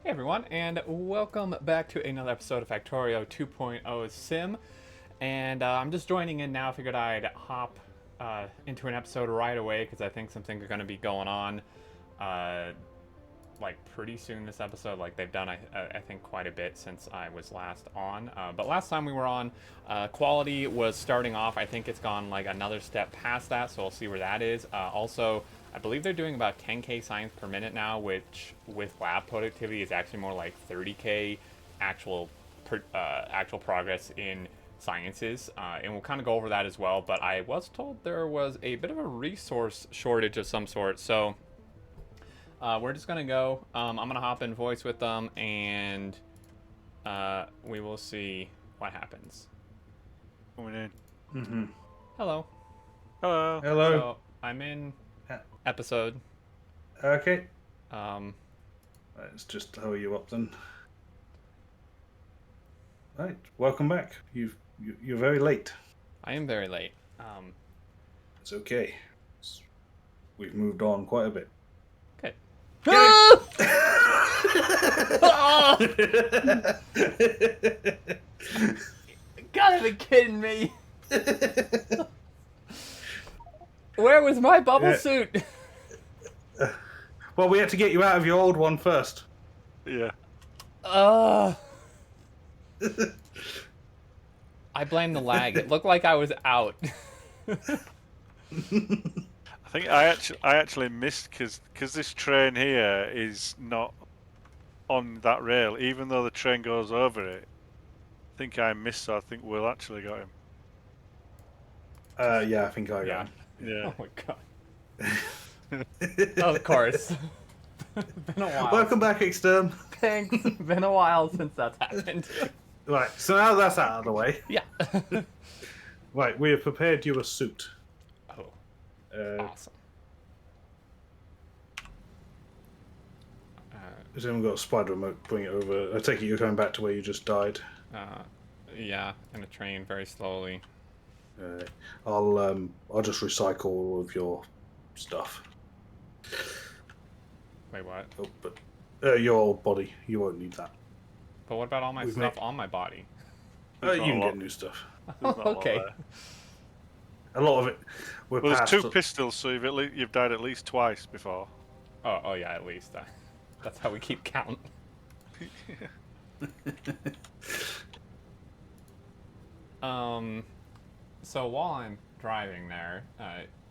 Hey everyone, and welcome back to another episode of Factorio 2.0 Sim. And I'm just joining in now. Figured I'd hop into an episode right away because I think some things are going to be going on like pretty soon this episode. Like they've done, I think, quite a bit since I was last on. But last time we were on, quality was starting off. I think it's gone like another step past that, so we'll see where that is. Also, I believe they're doing about 10k science per minute now, which with lab productivity is actually more like 30k actual progress in sciences, and we'll kind of go over that as well. But I was told there was a bit of a resource shortage of some sort, so we're just gonna go. I'm gonna hop in voice with them, and we will see what happens. Coming in. Mm-hmm. Hello. Hello. Hello. So I'm in episode. Okay. Um, Let's just hurry you up then. Right. Welcome back. You're very late. I am very late. It's okay. We've moved on quite a bit. Good. Gotta be kidding me. Where was my bubble suit? Well, we had to get you out of your old one first. Yeah. I blame the lag. It looked like I was out. I think I actually missed because this train here is not on that rail, even though the train goes over it. I think I missed, so I think Will actually got him. Yeah, I think I got Yeah. him. Yeah. Oh my god. Of course. Been a while. Welcome back, Exterm. Thanks. Been a while since that's happened. Right, so now that's out of the way. Yeah. Right, we have prepared you a suit. Oh, awesome. Has anyone got a spider remote? Bring it over. I take it you're going back to where you just died. Yeah, in a train very slowly. I'll just recycle all of your stuff. Wait, what? Oh, but your old body, you won't need that. But what about all my stuff on my body? You can get new stuff. Okay. A lot of it. Well, there's two pistols, so you've died at least twice before. Oh yeah, at least. That's how we keep count. So while I'm driving there,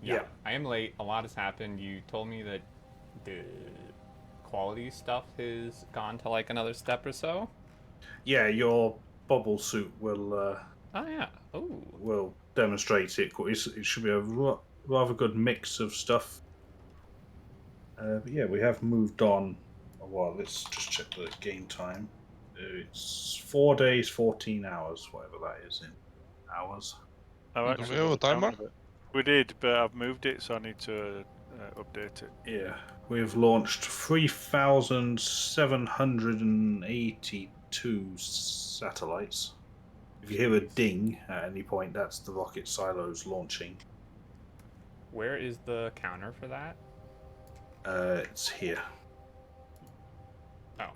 yeah, I am late. A lot has happened. You told me that the quality stuff has gone to like another step or so. Yeah, your bubble suit will. Oh yeah. Oh. Will demonstrate it. It should be a rather good mix of stuff. But yeah, we have moved on. Well, let's just check the game time. It's 4 days, 14 hours, whatever that is in hours. Oh, Do we have a timer? We did, but I've moved it, so I need to update it. Yeah, we've launched 3,782 satellites. If you hear a ding at any point, that's the rocket silos launching. Where is the counter for that? It's here. Oh.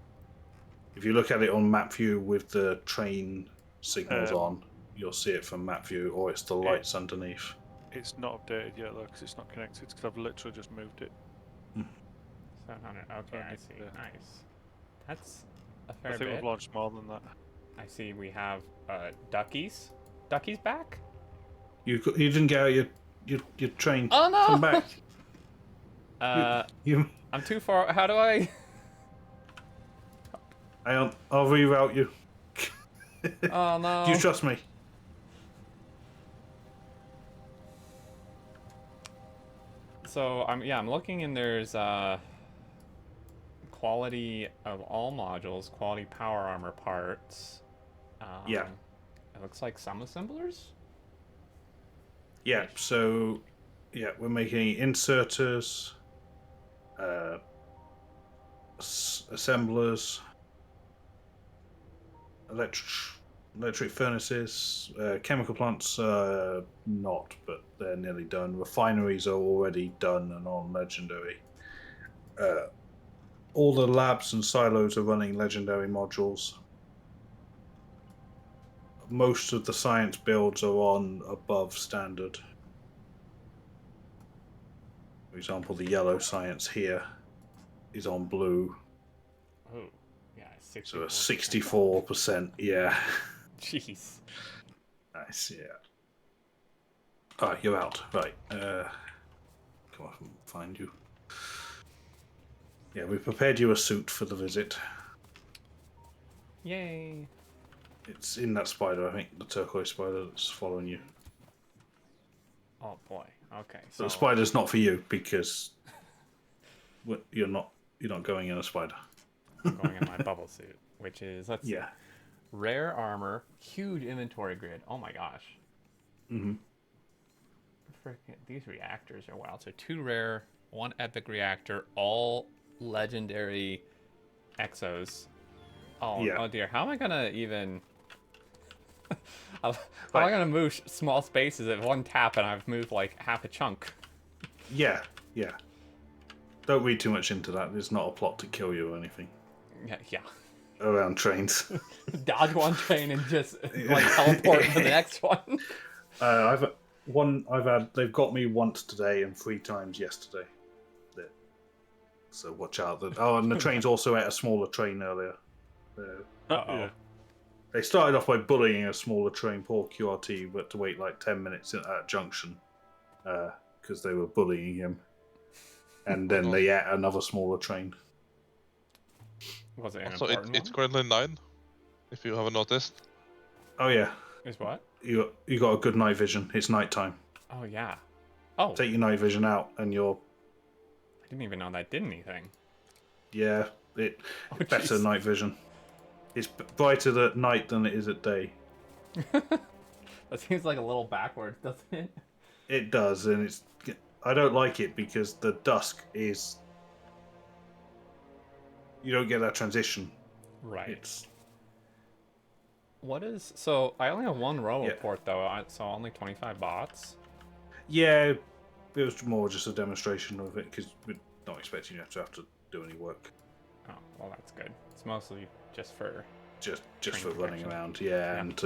If you look at it on map view with the train signals on, you'll see it from map view, or it's the lights underneath. It's not updated yet, though, because it's not connected, because I've literally just moved it. 700. Okay, I see. Yeah. Nice. That's a fair I think bit. we've launched more than that. I see we have duckies. Duckies back? You didn't get out your train. Oh no! Come back. You I'm too far. How do I? I'll reroute you. Oh no! Do you trust me? So I'm looking, and there's quality of all modules, quality power armor parts. Yeah. It looks like some assemblers. Yeah. So, yeah, we're making inserters, assemblers, electric furnaces, chemical plants not, but they're nearly done. Refineries are already done and on legendary. all the labs and silos are running legendary modules. Most of the science builds are on above standard. For example, the yellow science here is on blue. Oh, yeah, 64%. So a 64%, yeah. Jeez. Nice, yeah. Ah, you're out. Right. Come on, find you. Yeah, we prepared you a suit for the visit. Yay. It's in that spider, I think, the turquoise spider that's following you. Oh boy. Okay. So So the spider's not for you because you're not going in a spider. I'm going in my bubble suit, which is let's see. Yeah. Rare armor, huge inventory grid. Oh my gosh. Mm-hmm. Freaking these reactors are wild. So 2 rare, 1 epic reactor, all legendary exos. Oh, Yeah. oh dear. How am I gonna even? How am I gonna move small spaces at 1 tap and I've moved like half a chunk? Yeah, yeah. Don't read too much into that. There's not a plot to kill you or anything Yeah. around trains. Dodge 1 train and just like teleport to the next one. They've got me once today and 3 times yesterday. So watch out. And the train's also at a smaller train earlier. Uh-oh. They started off by bullying a smaller train, poor QRT, but to wait like 10 minutes at that junction because they were bullying him. And then they ate another smaller train. Was it an Also, important it's one? currently 9, if you haven't noticed. Oh yeah, Is what? you got a good night vision. It's nighttime. Oh yeah. Oh, Take your night vision out, and you're I didn't even know that did anything. better jeez. night vision. It's brighter at night than it is at day. That seems like a little backwards, doesn't it? It does, and I don't like it because the dusk is. You don't get that transition. Right. What is so? I only have 1 row report though, so only 25 bots. Yeah, it was more just a demonstration of it because we're not expecting you to have to do any work. Oh, well, that's good. It's mostly just for Just train for running protection. around, Yeah. and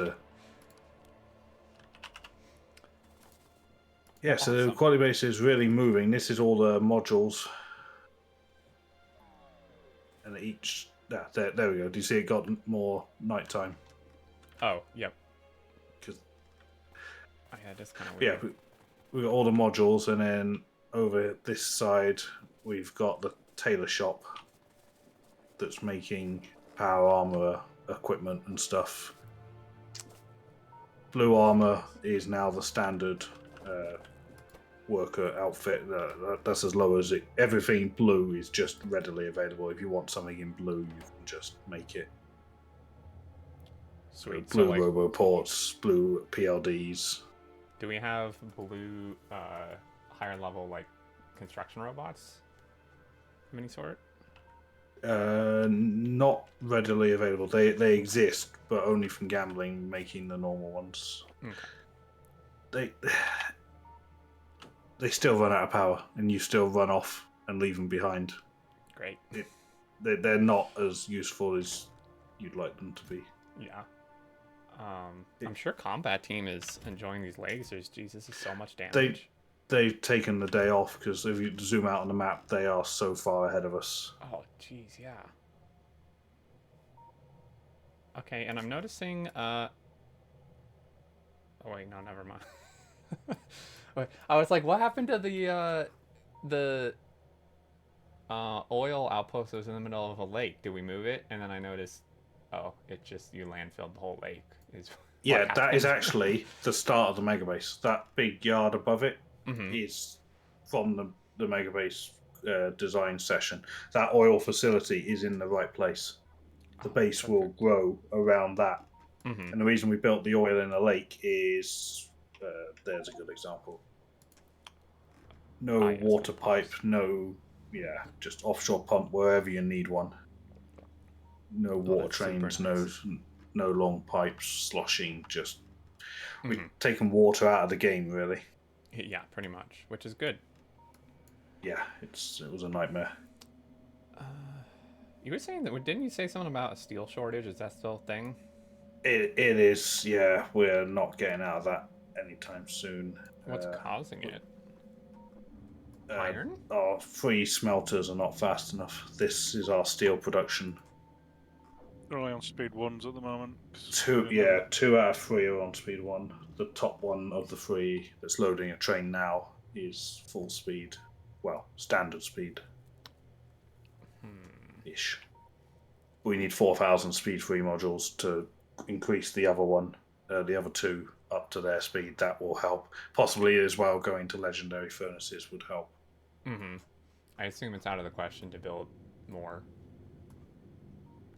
yeah. So Awesome. the quality base is really moving. This is all the modules, and each. There we go. Do you see it got more nighttime? Oh, yep. 'Cause Oh, yeah, just kind of yeah, weird. we got all the modules, and then over this side we've got the tailor shop that's making power armor equipment and stuff. Blue armor is now the standard worker outfit. That's as low as it. Everything blue is just readily available. If you want something in blue, you can just make it. Sweet. Blue So, like, roboports, blue PLDs. do we have blue, higher level like construction robots of any sort? Not readily available. They exist, but only from gambling, making the normal ones. Okay. They still run out of power, and you still run off and leave them behind. Great. They're not as useful as you'd like them to be. Yeah. I'm sure combat team is enjoying these lasers. Jeez, this is so much damage. They've taken the day off because if you zoom out on the map, they are so far ahead of us. Oh, jeez, yeah. Okay, and I'm noticing, oh wait, no, never mind. Wait, I was like, what happened to the oil outpost that was in the middle of a lake? Did we move it? And then I noticed, oh, it just, you landfilled the whole lake. Yeah, that is actually the start of the megabase. That big yard above it Mm-hmm. is from the megabase design session. That oil facility is in the right place. The base will grow around that. Mm-hmm. And the reason we built the oil in a lake is there's a good example. No water pipe, just offshore pump wherever you need one. No water trains, nice. no long pipes sloshing. Just we've Mm-hmm. taken water out of the game, really. Yeah, pretty much, which is good. Yeah, it was a nightmare. You were saying that, didn't you say something about a steel shortage? Is that still a thing? It is, yeah. We're not getting out of that anytime soon. What's causing it? Uh, Iron? our free smelters are not fast enough. This is our steel production. They're only on speed 1s at the moment. 'cause Two, we're in yeah, 2 out of 3 are on speed 1. The top one of the 3 that's loading a train now is full speed. Well, standard speed ish. We need 4,000 speed 3 modules to increase the other one, the other 2 up to their speed. That will help. Possibly as well going to legendary furnaces would help. Mm-hmm. I assume it's out of the question to build more.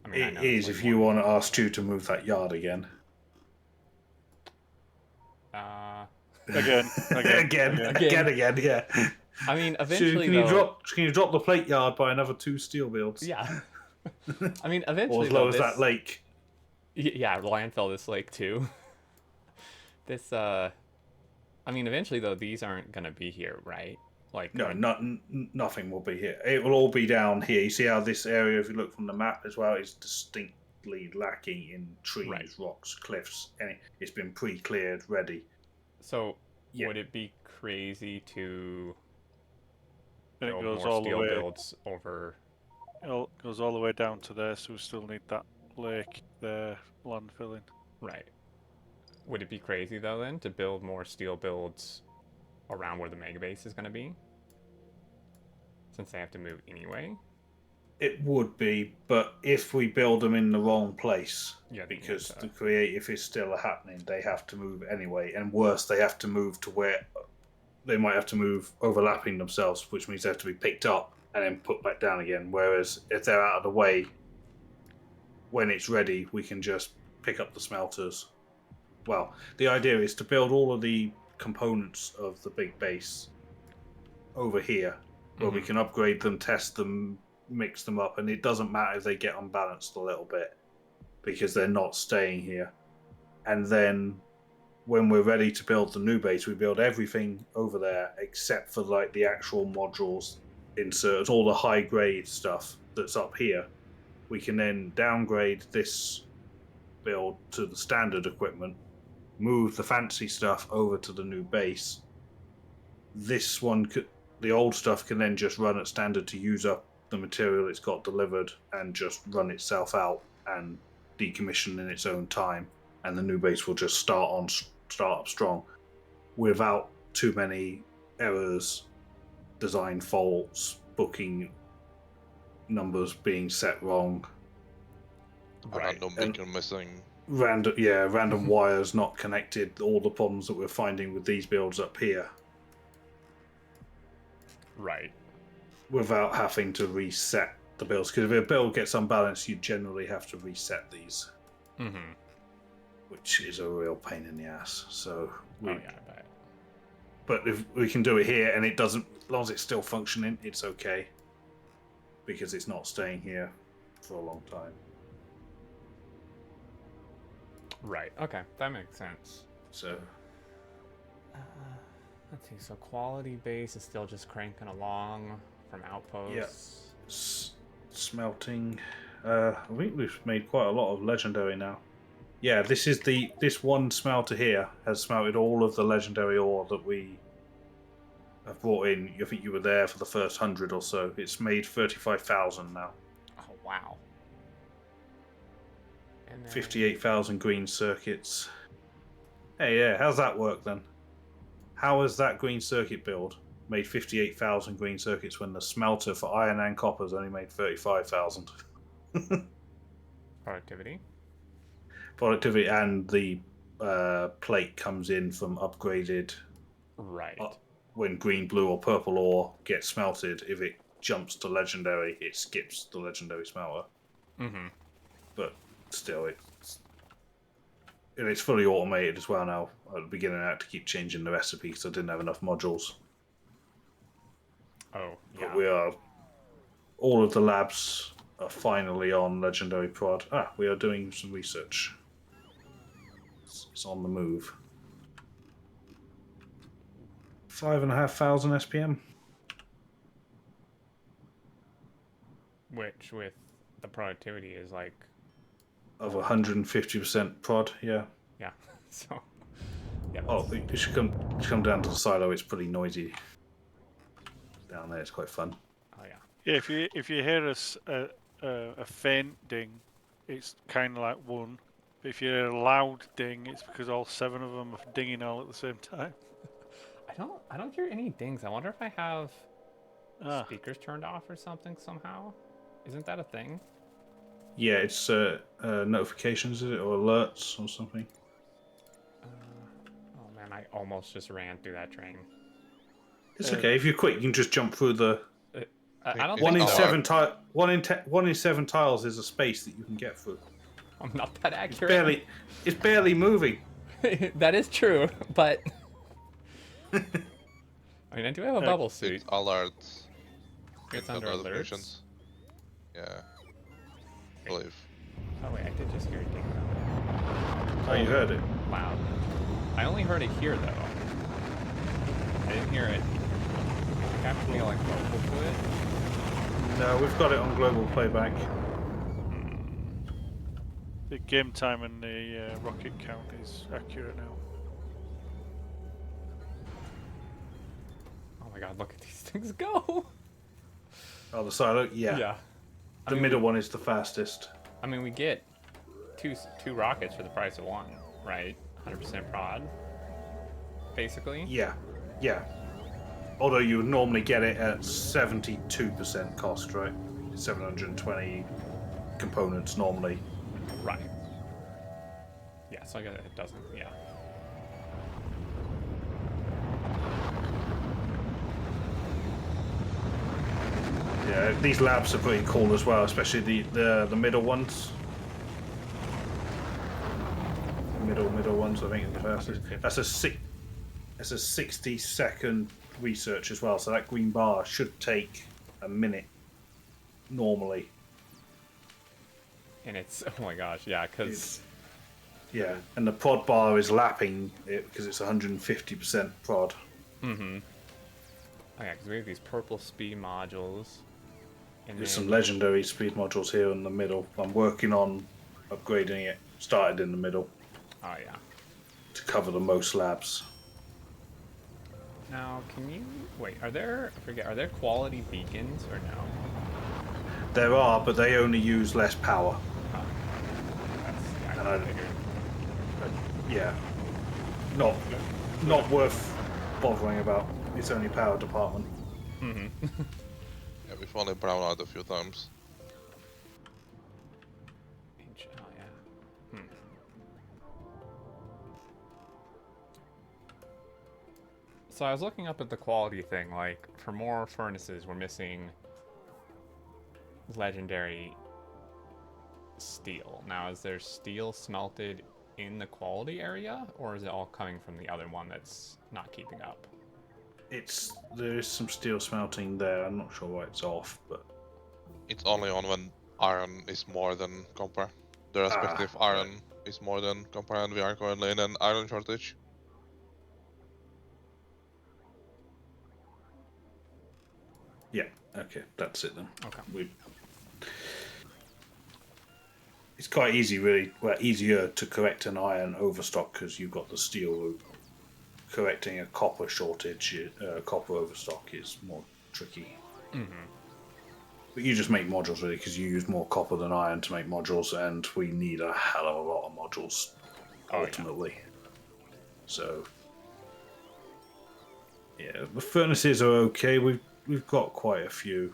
I mean, I It know is there's if like you one- want to ask Stu to move that yard again. Uh, Again, again, yeah. I mean, Stu, eventually can though. you drop the plate yard by another 2 steel builds? Yeah. I mean, Or eventually as low though, as that lake. Yeah, landfill this lake too. This I mean, eventually though, these aren't gonna be here, right? Like, No, nothing will be here. It will all be down here. You see how this area, if you look from the map as well, is distinctly lacking in trees, Right. rocks, cliffs. It's been pre-cleared, ready. So, Yeah. would it be crazy to And it build goes more all the steel way. builds over? It goes all the way down to there, so we still need that lake there landfilling. Right. Would it be crazy though then to build more steel builds around where the mega base is going to be? Since they have to move anyway? It would be, but if we build them in the wrong place, Yeah, because yeah, the creative is still happening, they have to move anyway. And worse, they have to move to where they might have to move overlapping themselves, which means they have to be picked up and then put back down again. Whereas if they're out of the way, when it's ready, we can just pick up the smelters. Well, the idea is to build all of the components of the big base over here, where we can upgrade them, test them, mix them up, and it doesn't matter if they get unbalanced a little bit because they're not staying here. And then when we're ready to build the new base, we build everything over there except for like the actual modules, insert all the high grade stuff that's up here. We can then downgrade this build to the standard equipment, move the fancy stuff over to the new base. This one could, the old stuff can then just run at standard to use up the material it's got delivered and just run itself out and decommission in its own time, and the new base will just start up strong without too many errors, design faults, booking numbers being set wrong, Right. Random beacon missing. random wires not connected, all the problems that we're finding with these builds up here, Right. without having to reset the builds. Because if a build gets unbalanced, you generally have to reset these, Mm-hmm. which is a real pain in the ass. So Oh yeah, I bet. but if we can do it here and it doesn't, as long as it's still functioning, it's okay, because it's not staying here for a long time. Right. Okay, that makes sense. So Let's see. So quality base is still just cranking along from outposts. smelting. I think we've made quite a lot of legendary now. Yeah, this one smelter here has smelted all of the legendary ore that we have brought in. I think you were there for the first 100 or so. It's made 35,000 now. Oh wow. And then, 58,000 green circuits. Hey, yeah, how's that work then? How has that green circuit build made 58,000 green circuits when the smelter for iron and copper has only made 35,000? productivity. Productivity, and the plate comes in from upgraded. Right. When green, blue, or purple ore gets smelted, if it jumps to legendary, it skips the legendary smelter. Mm-hmm. But still, it's fully automated as well now. At the beginning, I had to keep changing the recipe because I didn't have enough modules. Oh yeah. But all of the labs are finally on legendary prod. We are doing some research. It's on the move. 5,500 SPM. Which with the productivity is like, Of 150% prod, yeah. yeah. So, yeah. Oh, you should come down to the silo. It's pretty noisy down there. It's quite fun. Oh yeah. Yeah, if you hear a faint ding, it's kind of like one. But if you hear a loud ding, it's because all 7 of them are dinging all at the same time. I don't hear any dings. I wonder if I have Ah, speakers turned off or something somehow. Isn't that a thing? Yeah, it's notifications, is it, or alerts or something? Oh man, I almost just ran through that train. It's okay. If you're quick, you can just jump through the I don't One think in so. seven one in 7 tiles is a space that you can get through. I'm not that accurate. It's barely moving. That is true, but I mean, I do have a bubble suit. It's alerts. It's in under the alerts. notifications. Yeah. I believe. Oh wait, I did just hear a ding. Oh, you heard it. Loud. I only heard it here though. I didn't hear it. Capture me like vocal to it. No, we've got it on global playback. the game time and the rocket count is accurate now. Oh my god, look at these things go! Oh, the silo? Yeah. I The mean, middle one is the fastest. I mean, we get two rockets for the price of one, right? 100% prod, basically. Yeah. Although you would normally get it at 72% cost, right? 720 components normally. Right. Yeah, so I guess it doesn't, yeah. Yeah, these labs are pretty cool as well, especially the middle ones. Middle ones, I think, is the fastest. That's a 60-second research as well, so that green bar should take a minute normally. And it's, oh my gosh, yeah, because... Yeah, and the prod bar is lapping it because it's 150% prod. Mm-hmm. Oh yeah, because we have these purple speed modules. And There's then, some legendary speed modules here in the middle. I'm working on upgrading it. Started in the middle oh yeah. to cover the most labs. Now, can you... Wait, are there quality beacons or no? There are, but they only use less power. Huh. That's, And I I- figured. Yeah, not worth bothering about. It's only power department. Mm-hmm. Yeah, we've only brown out a few times. Oh yeah. So I was looking up at the quality thing, like, for more furnaces, we're missing legendary steel. Now, is there steel smelted in the quality area, or is it all coming from the other one that's not keeping up? There is some steel smelting there. I'm not sure why it's off, but It's only on when iron is more than copper. The respective iron is more than copper, and we are currently in an iron shortage. yeah, okay, that's it then. Okay. It's quite easy, really. Well, easier to correct an iron overstock because you've got the steel route. Correcting a copper shortage, copper overstock is more tricky. Mm-hmm. But you just make modules, really, because you use more copper than iron to make modules, and we need a hell of a lot of modules, ultimately. So, yeah, the furnaces are okay. We've got quite a few.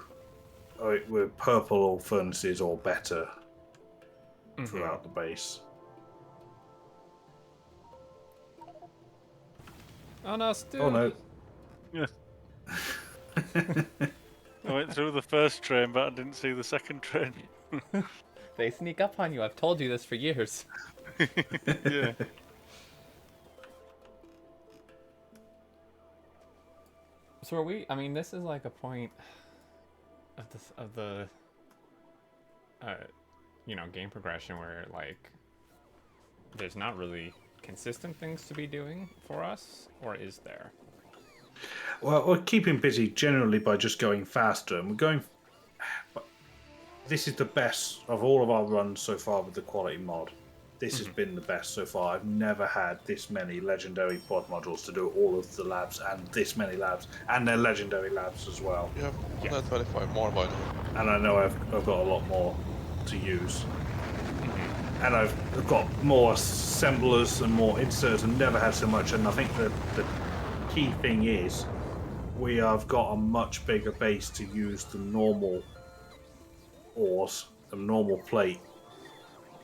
We're purple furnaces or better throughout the base. Oh no, Stu! Oh no. Yeah. I went through the first train, but I didn't see the second train. They sneak up on you. I've told you this for years. Yeah. So are we? I mean, this is like a point of the game progression where like there's not really consistent things to be doing for us, or is there? Well, we're keeping busy generally by just going faster, and we're going. this is the best of all of our runs so far with the quality mod. This has been the best so far. I've never had this many legendary pod modules to do all of the labs, and this many labs, and they're legendary labs as well. You have Yes. 125 more, by the way. And I know I've got a lot more to use. And I've got more assemblers and more inserts, and never had so much. And I think the key thing is we have got a much bigger base to use the normal ores, the normal plate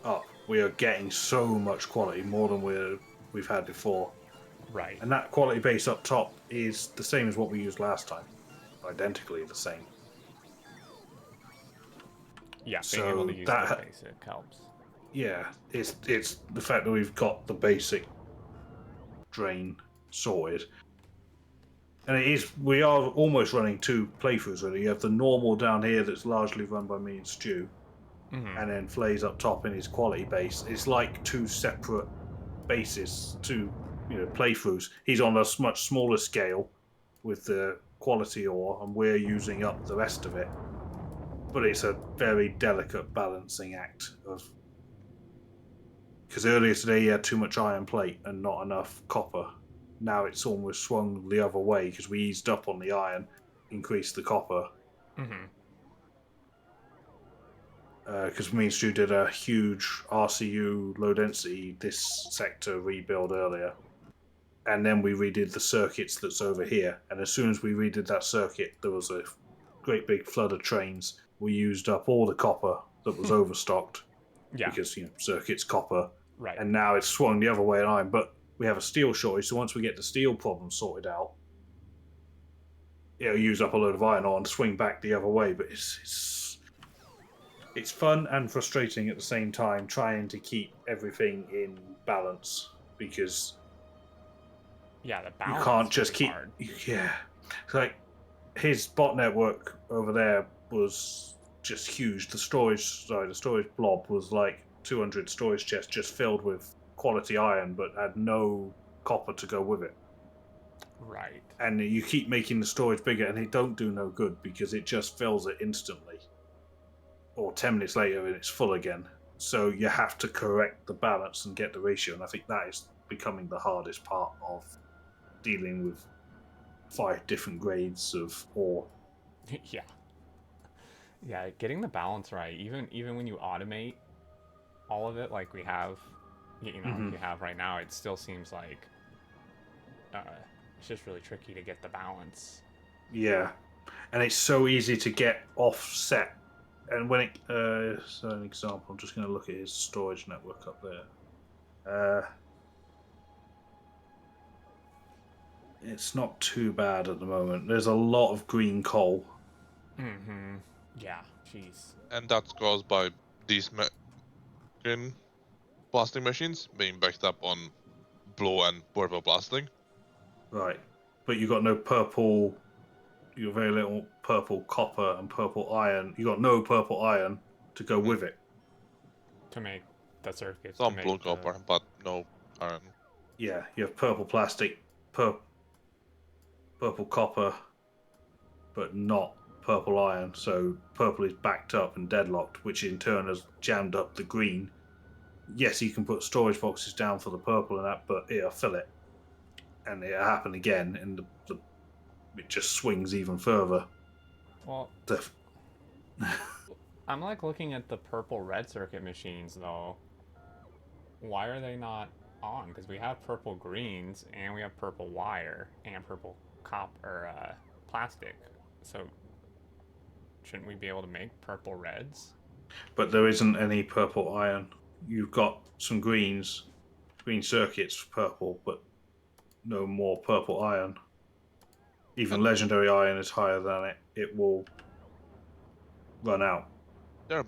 up. We are getting so much quality, more than we've had before. Right. And that quality base up top is the same as what we used last time. Identically the same. Yeah, So being able to use that the basic helps. Yeah, it's the fact that we've got the basic drain sorted. And we are almost running 2 playthroughs really. You have the normal down here that's largely run by me and Stu. And then Flay's up top in his quality base. It's like 2 separate bases, 2 playthroughs. He's on a much smaller scale with the quality ore, and we're using up the rest of it. But it's a very delicate balancing act of, because earlier today he had too much iron plate and not enough copper. Now it's almost swung the other way because we eased up on the iron, increased the copper. Because me and Stu did a huge RCU low density this sector rebuild earlier, and then we redid the circuits that's over here. And as soon as we redid that circuit, there was a great big flood of trains. We used up all the copper that was overstocked. Yeah. Because circuits copper. Right. And now it's swung the other way in iron, but we have a steel shortage. So once we get the steel problem sorted out, it'll use up a load of iron ore and swing back the other way. But it's fun and frustrating at the same time, trying to keep everything in balance, because yeah, the balance you can't just really keep hard. Yeah, it's like his bot network over there was just huge. The storage blob was like 200 storage chests just filled with quality iron, but had no copper to go with it. Right. And you keep making the storage bigger, and it don't do no good because it just fills it instantly. Or 10 minutes later, and it's full again. So you have to correct the balance and get the ratio, and I think that is becoming the hardest part of dealing with 5 different grades of ore. Yeah. Yeah, getting the balance right, even when you automate all of it like we have, you have right now, it still seems like it's just really tricky to get the balance. Yeah, and it's so easy to get offset. And when it, so an example, I'm just going to look at his storage network up there. It's not too bad at the moment. There's a lot of green coal. Yeah, jeez. And that's caused by these green blasting machines being backed up on blue and purple blasting. Right, but you got no purple. You got very little purple copper and purple iron. You got no purple iron to go with it. To make the circuits. Some blue copper, but no iron. Yeah, you have purple plastic, purple copper, but not purple iron. So purple is backed up and deadlocked, which in turn has jammed up the green. Yes, you can put storage boxes down for the purple and that, but it'll fill it. And it'll happen again, and it just swings even further. Well, I'm like looking at the purple red circuit machines though. Why are they not on? Because we have purple greens and we have purple wire and purple plastic. So shouldn't we be able to make purple reds? But there isn't any purple iron. You've got some green circuits for purple, but no more purple iron. Even legendary iron is higher than it. It will run out. They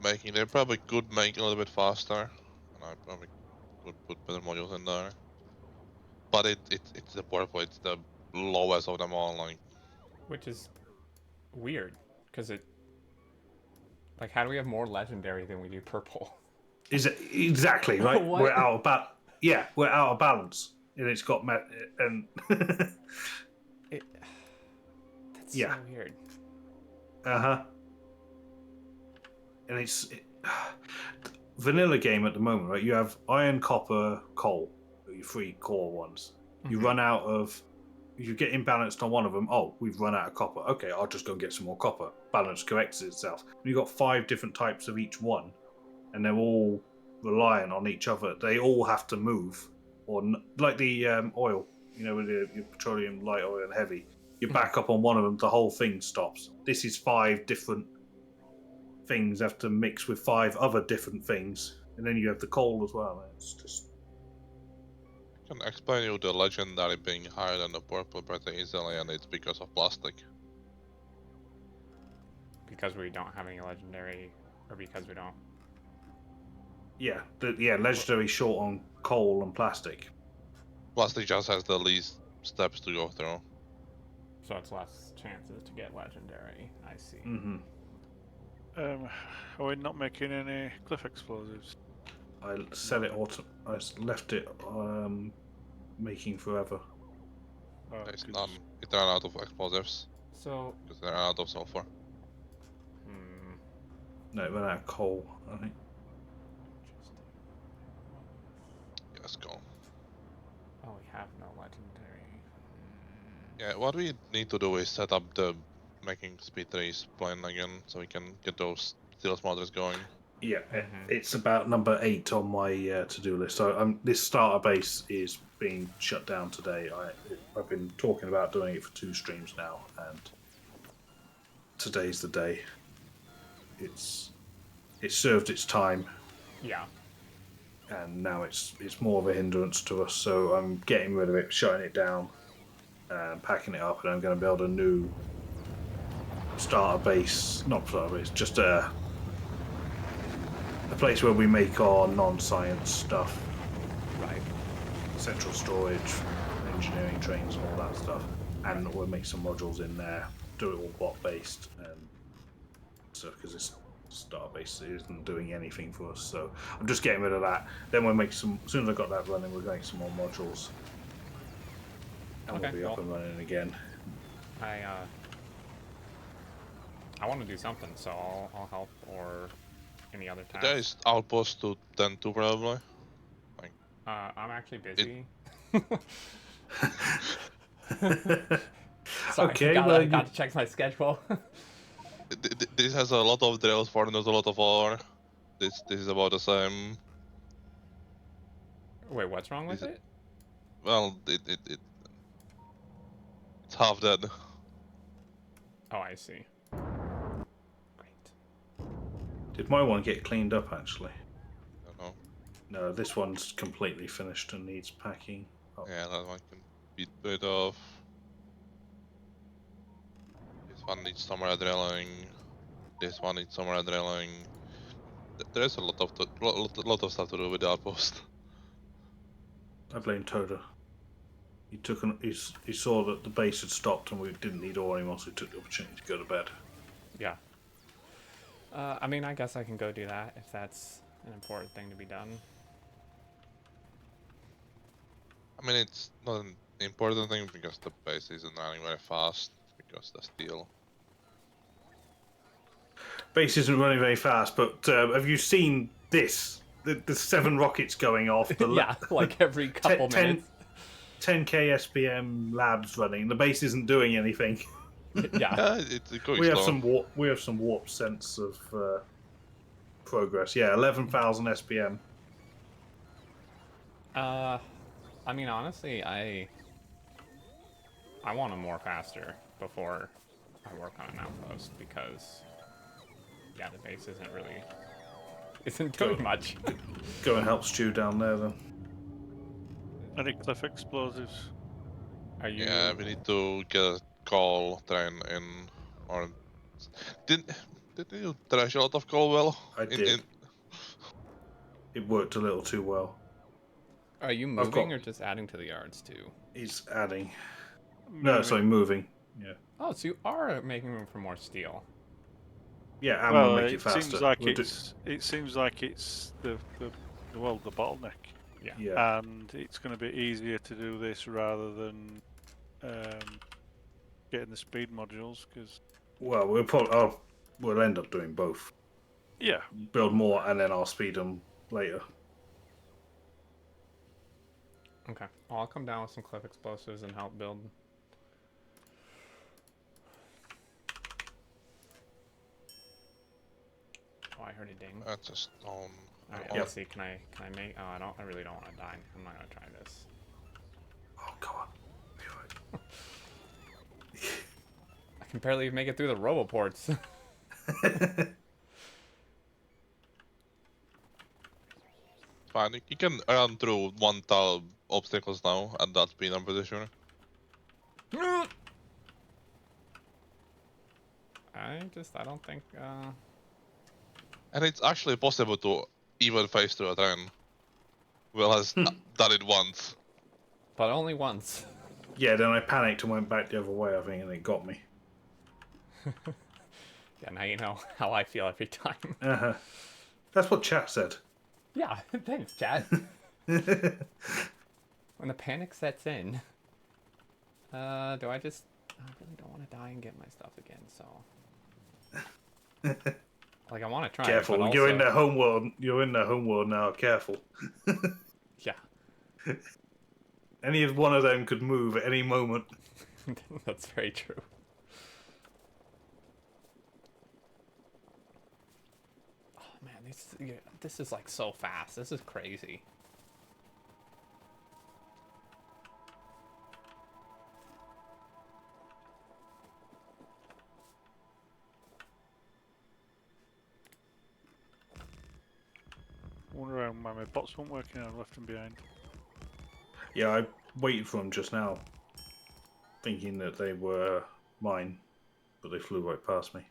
probably could make a little bit faster, and I probably could put better modules in there. But it's the purple, it's the lowest of them all, like. Which is weird, because like, how do we have more legendary than we do purple? Is it exactly right? What? We're out of we're out of balance, and it's got and That's so weird. and vanilla game at the moment, right? You have iron, copper, coal, your 3 core ones. You run out of, you get imbalanced on one of them. Oh, we've run out of copper. Okay, I'll just go and get some more copper. Balance corrects itself. You've got 5 different types of each one, and they're all reliant on each other. They all have to move, or like the oil, with your petroleum, light oil, and heavy. You back up on one of them, the whole thing stops. This is 5 different things have to mix with 5 other different things, and then you have the coal as well. It's just I can explain you the legendary being higher than the purple pretty easily, and it's because of plastic. Because we don't have any legendary, or because we don't. legendary short on coal and plastic. Plastic just has the least steps to go through. So it's less chances to get legendary. I see. Mm-hmm. Are we not making any cliff explosives? I set it I left it making forever. Oh, It's 'cause- none. It ran out of explosives So, because they ran out of sulfur. No, it ran out of coal, I think. Yes, go. Oh, we have no legendary. Yeah, what we need to do is set up the making speed 3s plan again, so we can get those steel smelters going. Yeah, it's about number 8 on my to-do list. So this starter base is being shut down today. I've been talking about doing it for 2 streams now, and today's the day. It served its time. Yeah. And now it's more of a hindrance to us. So I'm getting rid of it, shutting it down, packing it up, and I'm going to build a new starter base. Not starter base, just a place where we make our non-science stuff. Right. Central storage, engineering trains, and all that stuff. And we'll make some modules in there, do it all bot-based, and so because this starter base isn't doing anything for us. So I'm just getting rid of that. Then we'll make some, as soon as I got that running, we'll make some more modules. And we'll be up and running again. I want to do something, so I'll help, or any other task. There is outpost to 10-2 probably. I'm actually busy. Sorry, Okay, I got to check my schedule. This has a lot of drills for and there's a lot of ore. This is about the same. Wait, what's wrong with it? Well, it's half dead. Oh, I see. Great. Did my one get cleaned up, actually? I don't know. No, this one's completely finished and needs packing. Oh. Yeah, that one can be bit off. This one needs some more drilling. This one needs some more drilling. There's a lot of stuff to do with the outpost. I blame Toda. He saw that the base had stopped and we didn't need ore anymore, so he took the opportunity to go to bed. Yeah. I mean, I guess I can go do that if that's an important thing to be done. I mean, it's not an important thing because the base isn't running very fast because the steel. Base isn't running very fast, but have you seen this? The 7 rockets going off. Yeah, like every couple minutes. 10k SPM labs running. The base isn't doing anything. Yeah. It's going We have slow. some warp sense of progress. Yeah, 11,000 SPM. I mean, honestly, I want them more faster before I work on an outpost because, yeah, the base isn't doing much. Go and help Stu down there then. Any cliff explosives? Are you? Yeah, we need to get a coal train in. Or did you trash a lot of coal well? I did. It worked a little too well. Are you moving or just adding to the yards too? He's adding. No, sorry, moving. Yeah. Oh, so you are making room for more steel. Yeah, and Well, we'll make it it faster. seems like it seems like it's the bottleneck. Yeah. And it's going to be easier to do this rather than getting the speed modules because. Well, we'll end up doing both. Yeah. build more, and then I'll speed them later. Okay. Well, I'll come down with some cliff explosives and help build. Oh, I heard a ding. That's a stone. Alright, Oh, let's see. Can I make? Oh, I really don't want to die. I'm not gonna try this. Oh, come on. I can barely make it through the roboports. fine. You can run through one tile obstacles now at that speed, I'm pretty sure. I don't think, And it's actually possible to even face through a train. Will has done it once. but only once. Yeah, then I panicked and went back the other way, I think, and it got me. Yeah, now you know how I feel every time. Uh-huh. That's what chat said. Yeah, thanks, chat. When the panic sets in, do I just... I really don't want to die and get my stuff again, so... Like, I want to try Careful, it, but you're also... in the home world. You're in the home world now. Careful. Yeah. Any of one of them could move at any moment. That's very true. Oh man, this is like so fast. This is crazy. Wonder why my bots weren't working. I left them behind. Yeah, I waited for them just now, thinking that they were mine, but they flew right past me.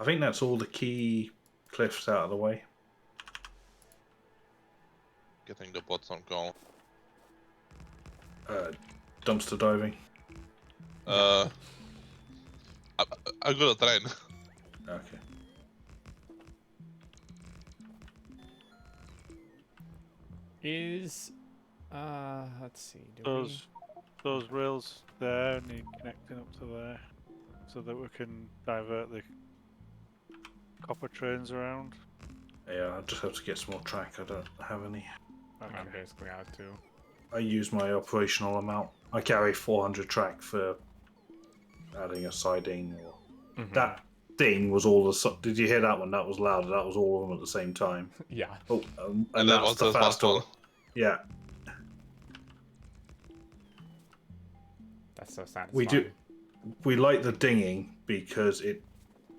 I think that's all the key cliffs out of the way. Getting the bots on call. Dumpster diving. I got a train. Okay. Is let's see. Those rails there need connecting up to there, so that we can divert the copper trains around. Yeah, I just have to get some more track. I don't have any. I'm Okay. basically out too. I use my operational amount. I carry 400 track for adding a siding. Or that ding was all the. Did you hear that one? That was loud. That was all of them at the same time. Yeah. Oh, And that was the fast one. Yeah, That's so satisfying. we do. We like the dinging because it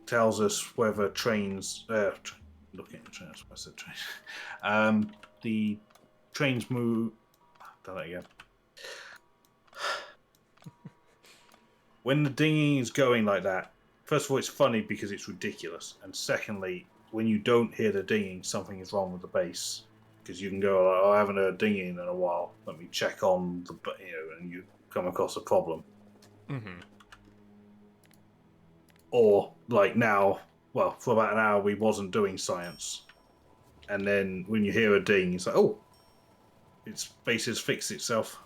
tells us whether trains. Looking at the trains, I said trains. The trains move. Done that again. When the dinging is going like that, first of all, it's funny because it's ridiculous, and secondly, when you don't hear the dinging, something is wrong with the base. Because you can go, like, oh, I haven't heard dinging in a while. Let me check on the, and you come across a problem. Or like now, well, for about an hour we wasn't doing science, and then when you hear a ding, it's like, oh, its base has fixed itself.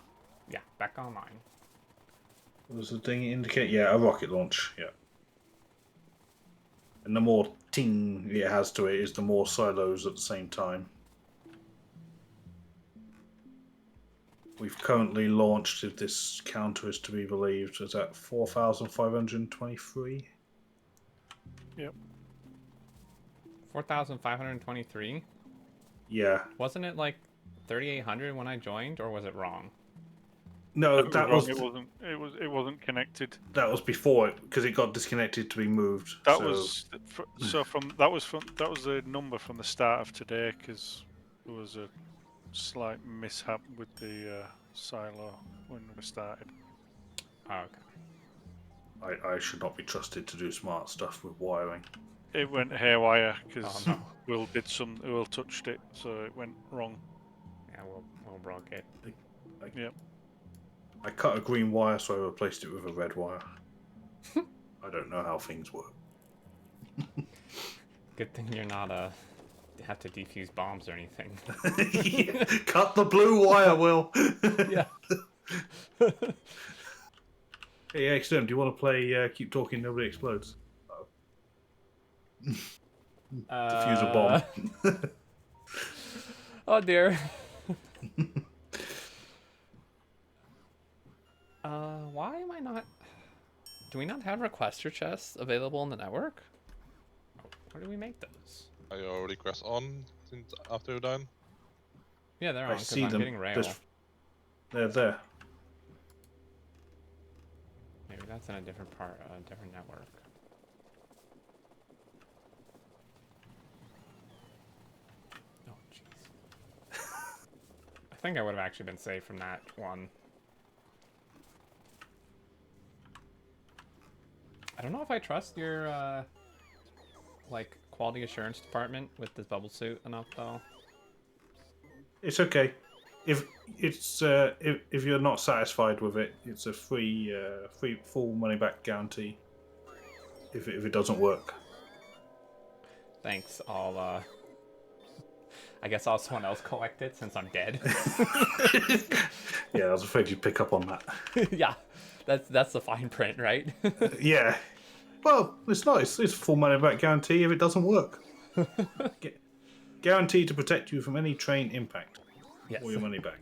Yeah, back online. What does the ding indicate? Yeah, a rocket launch. Yeah. And the more ting it has to it is the more silos at the same time. We've currently launched, if this counter is to be believed, is at 4,523. Yep. 4,523? Yeah. Wasn't it like 3,800 when I joined, or was it wrong? No, that was It wasn't connected. that was before it, because it got disconnected to be moved. That so, was that was the number from the start of today, because there was a slight mishap with the silo when we started. Oh, okay. I should not be trusted to do smart stuff with wiring. It went haywire because Oh, no. Will touched it, so it went wrong. Yeah, we'll broke it. Yep. I cut a green wire, so I replaced it with a red wire. I don't know how things work. Good thing you're not have to defuse bombs or anything. Yeah, cut the blue wire, Will. Yeah. Hey, XM, do you want to play Keep Talking, Nobody Explodes? Defuse a bomb. Oh dear. Why am I not... Do we not have requester chests available in the network? Where do we make those? Are your requests on since after you died? Yeah, they're I on because see I'm them. getting rail. They're there. Maybe that's in a different part, a different network. Oh, jeez. I think I would have actually been safe from that one. I don't know if I trust your, like, quality assurance department with this bubble suit enough, though. It's okay. If it's if you're not satisfied with it, it's a free full money back guarantee. If it doesn't work. Thanks, I guess I'll someone else collect it since I'm dead. Yeah, I was afraid you'd pick up on that. Yeah, that's the fine print, right? Yeah. Well, it's not. It's full money back guarantee if it doesn't work. Guaranteed to protect you from any train impact. Yes. Or your money back.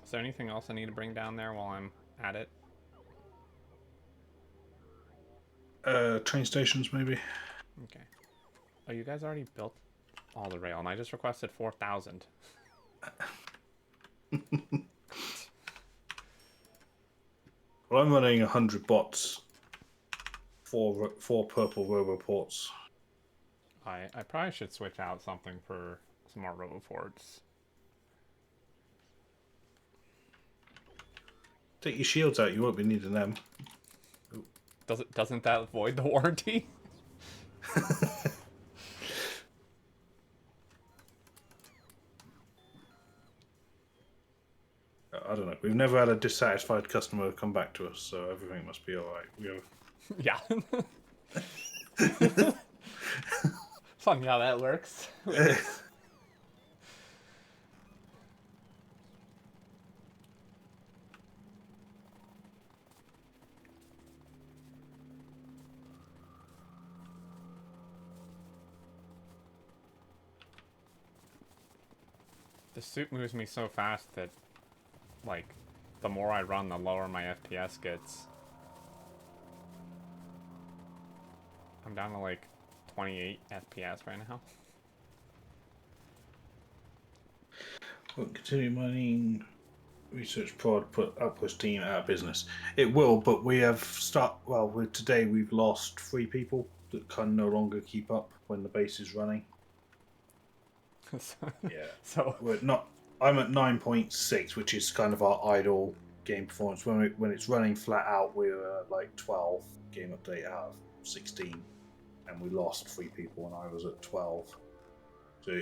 Is there anything else I need to bring down there while I'm at it? Train stations, maybe. Okay. Oh, you guys already built all the rail, and I just requested 4,000. Well, I'm running 100 bots. Four purple roboports. I probably should switch out something for some more roboports. Take your shields out. You won't be needing them. Doesn't that void the warranty? I don't know. We've never had a dissatisfied customer come back to us, so everything must be all right. We have... Yeah. Funny how that works. The suit moves me so fast that, like, the more I run, the lower my FPS gets. I'm down to, like, 28 FPS right now. Well, continue mining. Research prod put Outpost team out of business. It will, but we have today we've lost 3 people that can no longer keep up when the base is running. Yeah. So We're not. I'm at 9.6, which is kind of our idle game performance. When it's running flat out, we're at like 12 game update out of 16, and we lost 3 people, and I was at 12. So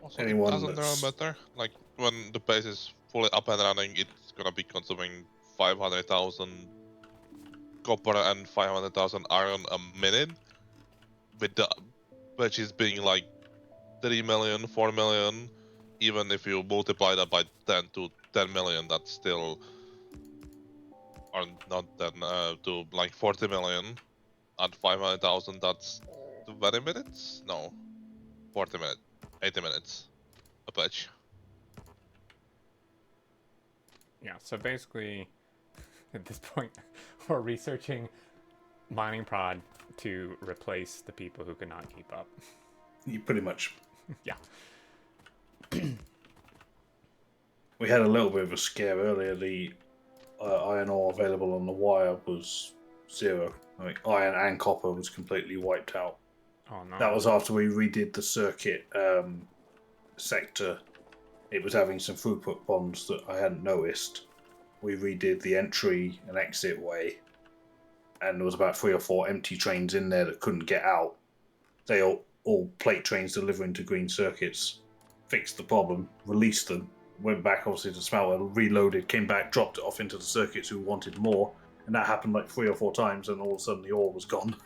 Also, anyone it doesn't that's- run better. Like when the base is fully up and running, it's gonna be consuming 500,000 copper and 500,000 iron a minute, with the which is being like 3 million, 4 million. Even if you multiply that by 10 to 10 million, that's still, or not 10, to like 40 million at 500,000. That's 20 minutes? No, 40 minutes, 80 minutes a patch. yeah, so basically, at this point, we're researching mining prod to replace the people who could not keep up. you pretty much. Yeah. We had a little bit of a scare earlier. The iron ore available on the wire was 0. I mean, iron and copper was completely wiped out. Oh no. That was after we redid the circuit sector. It was having some throughput bombs that I hadn't noticed. We redid the entry and exit way, and there was about 3 or 4 empty trains in there that couldn't get out. They all plate trains delivering to green circuits. Fixed the problem, released them, went back obviously to smelter, reloaded, came back, dropped it off into the circuits who wanted more, and that happened like 3 or 4 times, and all of a sudden the ore was gone.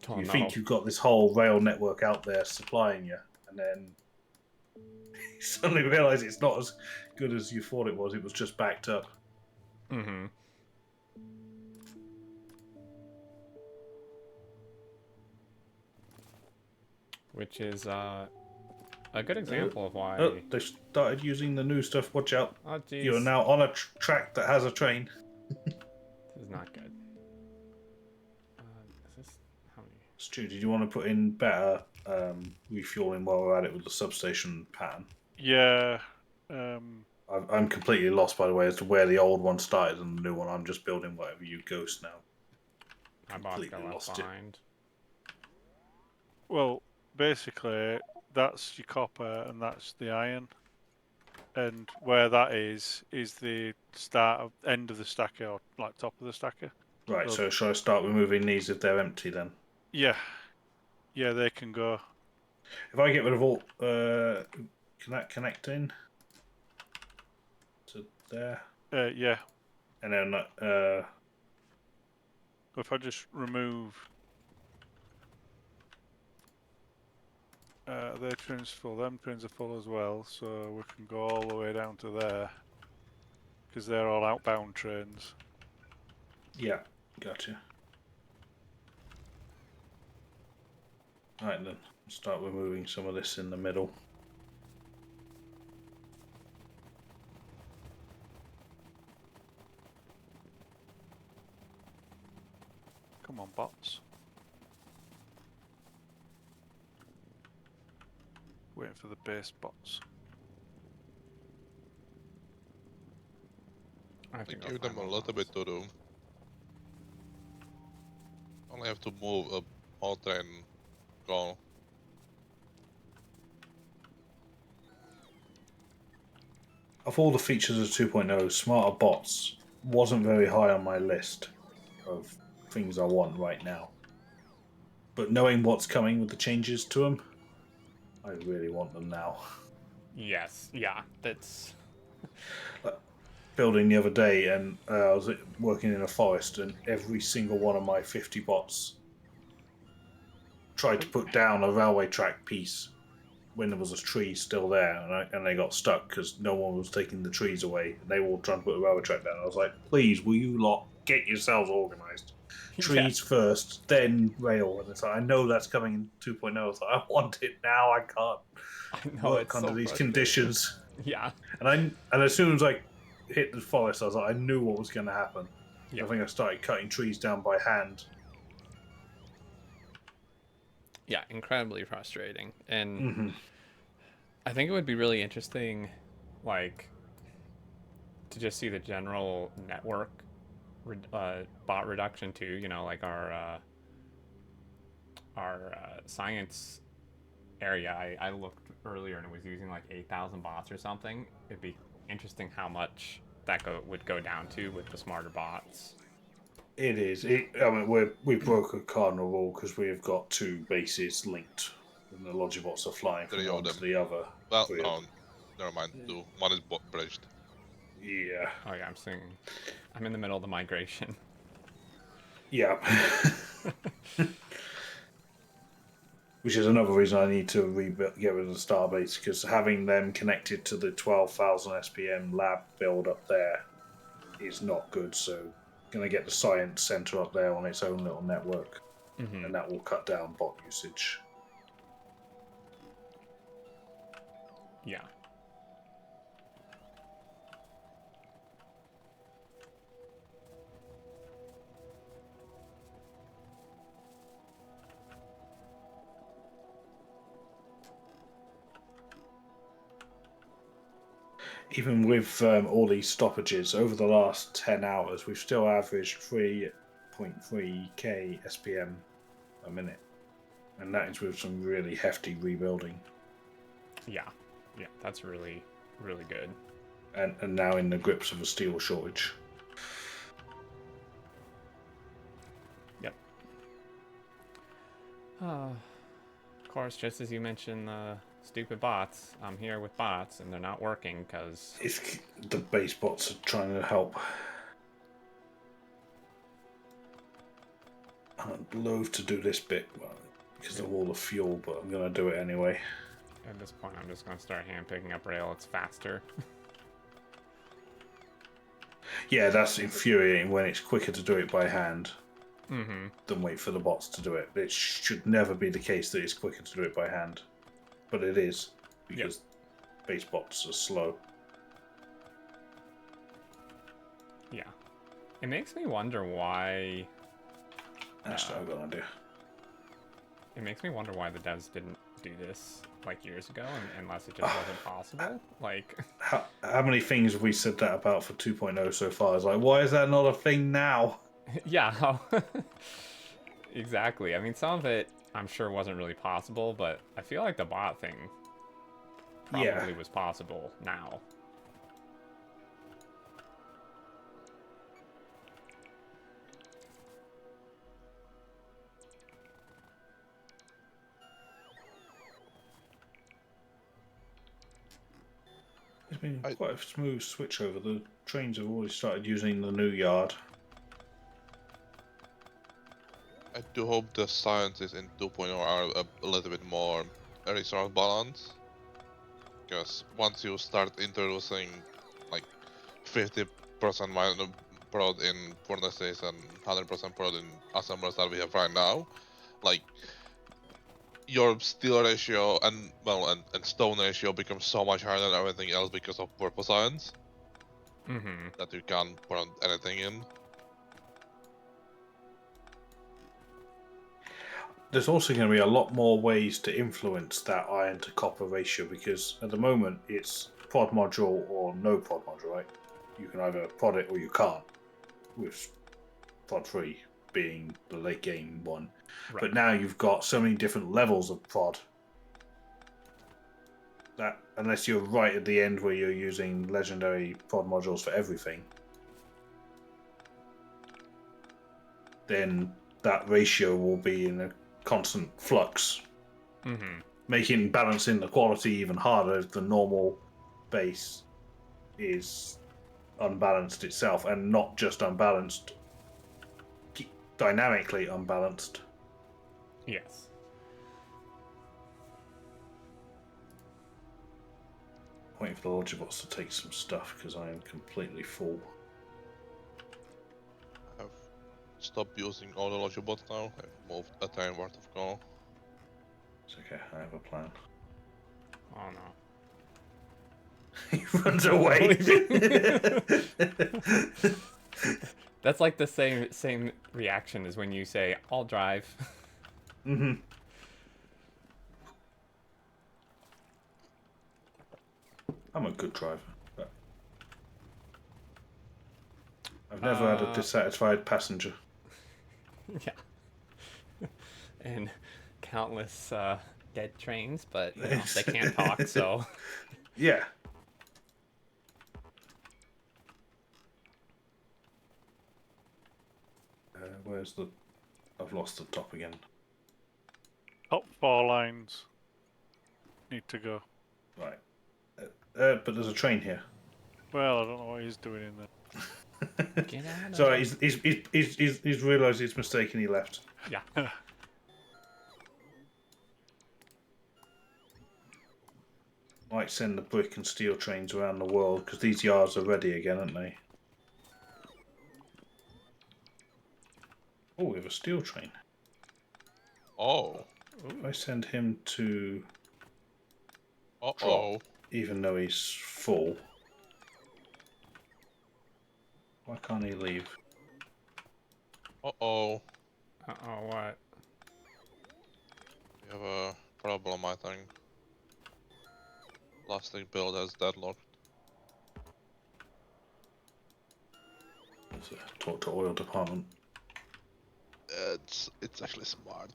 Oh, You no. think you've got this whole rail network out there supplying you, and then You suddenly realise it's not as good as you thought it was. It was just backed up. Mm-hmm. Which is a good example of why. Oh, they started using the new stuff. Watch out. Oh, jeez. You are now on a track that has a train. This is not good. Is this how many? Stu, did you want to put in better refueling while we're at it with the substation pattern? Yeah. I'm completely lost, by the way, as to where the old one started and the new one. I'm just building whatever you ghost now. My boss got Completely left lost it. behind. Well, basically, that's your copper and that's the iron. And where that is the end of the stacker, or like top of the stacker. Right, So- so shall I start removing these if they're empty then? Yeah. Yeah, they can go. If I get rid of all... can that connect in? To there? Yeah. And then... If I just remove their trains full, them trains are full as well, so we can go all the way down to there. Because they're all outbound trains. yeah, gotcha. Right then, start removing some of this in the middle. Come on, bots. Waiting for the base bots. I I think give them a little bit to do. Only have to move a whole train. Go. Of all the features of 2.0, smarter bots wasn't very high on my list of things I want right now. But knowing what's coming with the changes to them, I really want them now. Yes, yeah, that's. Building the other day, and I was working in a forest, and every single one of my 50 bots tried to put down a railway track piece when there was a tree still there, and they got stuck because no one was taking the trees away. They were all trying to put the railway track down. I was like, please, will you lot get yourselves organised? Trees first, then rail. And it's like, I know that's coming in 2.0. I was like, I want it now. I can't I know, work it's under so these frustrating. conditions. Yeah. And as soon as I hit the forest, I was like, I knew what was going to happen. Yeah. I think I started cutting trees down by hand. Yeah, incredibly frustrating. And Mm-hmm. I think it would be really interesting, like, to just see the general network bot reduction too. You know, like our science area. I looked earlier and it was using like 8,000 bots or something. It'd be interesting how much that would go down to with the smarter bots. It is. I mean, we broke a cardinal rule because we have got two bases linked, and the Logibots are flying from Three of one to them. the other. Well, Three of no, them. never mind. Two. One is bridged. Yeah. Oh yeah, I'm in the middle of the migration. Yeah. Which is another reason I need to get rid of the Starbase, because having them connected to the 12,000 SPM lab build up there is not good. So, going to get the science center up there on its own little network, Mm-hmm. and that will cut down bot usage. Yeah. Even with all these stoppages over the last 10 hours, we've still averaged 3.3k SPM a minute, and that is with some really hefty rebuilding. Yeah. Yeah, that's really, really good. And now in the grips of a steel shortage. Yep. Of course, just as you mentioned the stupid bots, I'm here with bots and they're not working because... The base bots are trying to help. I'm loath to do this bit because of all the fuel, but I'm going to do it anyway. At this point, I'm just going to start hand picking up rail. It's faster. Yeah, that's infuriating when it's quicker to do it by hand Mm-hmm. than wait for the bots to do it. It should never be the case that it's quicker to do it by hand, but it is because base bots are slow. Yeah. It makes me wonder why... Actually, I've got an idea. It makes me wonder why the devs didn't do this like years ago, unless it just wasn't possible. Like, How many things have we said that about for 2.0 so far? It's like, why is that not a thing now? yeah, exactly. I mean, some of it I'm sure wasn't really possible, but I feel like the bot thing probably was possible now. It's been quite a smooth switch over. The trains have already started using the new yard. I do hope the sciences in 2.0 are a little bit more resource balanced. Because once you start introducing like 50% prod in furnaces and 100% prod in assemblers that we have right now, like your steel ratio and stone ratio becomes so much higher than everything else because of purple science Mm-hmm. that you can't put anything in. There's also going to be a lot more ways to influence that iron to copper ratio because at the moment it's prod module or no prod module, right? You can either prod it or you can't, with prod 3 being the late game one. Right. But now you've got so many different levels of prod that unless you're right at the end where you're using legendary prod modules for everything, then that ratio will be in a constant flux, making balancing the quality even harder if the normal base is unbalanced itself, and not just unbalanced, dynamically unbalanced. Yes. Waiting for the Logibots to take some stuff because I am completely full. I've stopped using all the Logibots now. I've moved a turn worth of coal. It's okay, I have a plan. Oh no. He runs away. That's like the same reaction as when you say, "I'll drive." Mm-hmm. I'm a good driver, but I've never had a dissatisfied passenger. Yeah. And countless dead trains, but you know, they can't talk, so. Yeah. Where's the... I've lost the top again. Top 4 lines need to go. Right. But there's a train here. Well, I don't know what he's doing in there. Get out of Sorry, there. he's realised his mistake and he left. Yeah. Might send the brick and steel trains around the world because these yards are ready again, aren't they? Oh, we have a steel train. Oh. If I send him to Uh-oh. even though he's full, why can't he leave? Uh-oh. Uh-oh, what? We have a problem, I think. Plastic build has deadlocked. Let's talk to oil department. It's actually smart.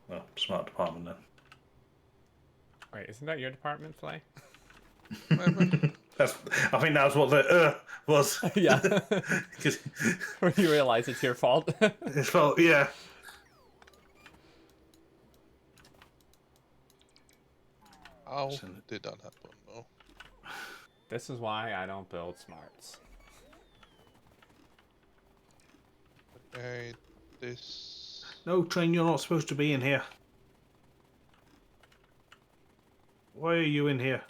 Well, smart department then. Wait, isn't that your department, Flay? I think that's what the was. Yeah. Because When you realize it's your fault. it felt, yeah. How did that happen? No. This is why I don't build smarts. Okay, this... No, train, you're not supposed to be in here. Why are you in here?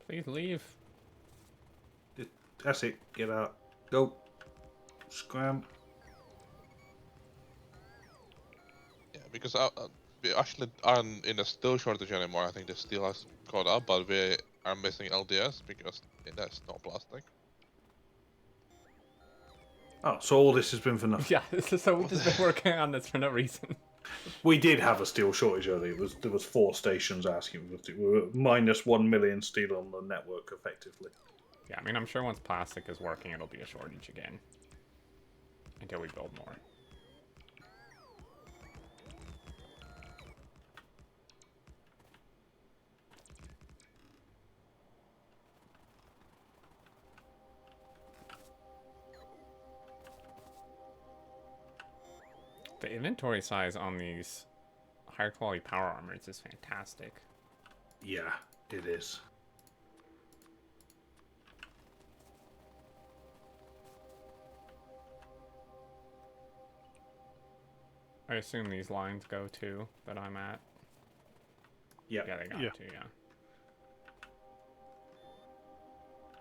Please leave. That's it. Get out. Go. Scram. Yeah, because we actually aren't in a steel shortage anymore. I think the steel has caught up, but we are missing LDS because there's no plastic. Oh, so all this has been for nothing. Yeah, so we've just been working on this for no reason. We did have a steel shortage earlier. There was 4 stations asking. We were minus 1 million steel on the network effectively. Yeah, I mean, I'm sure once plastic is working, it'll be a shortage again. Until we build more. The inventory size on these higher quality power armors is fantastic. Yeah, it is. I assume these lines go to that I'm at. Yeah. Yeah, they got Yeah. to, yeah.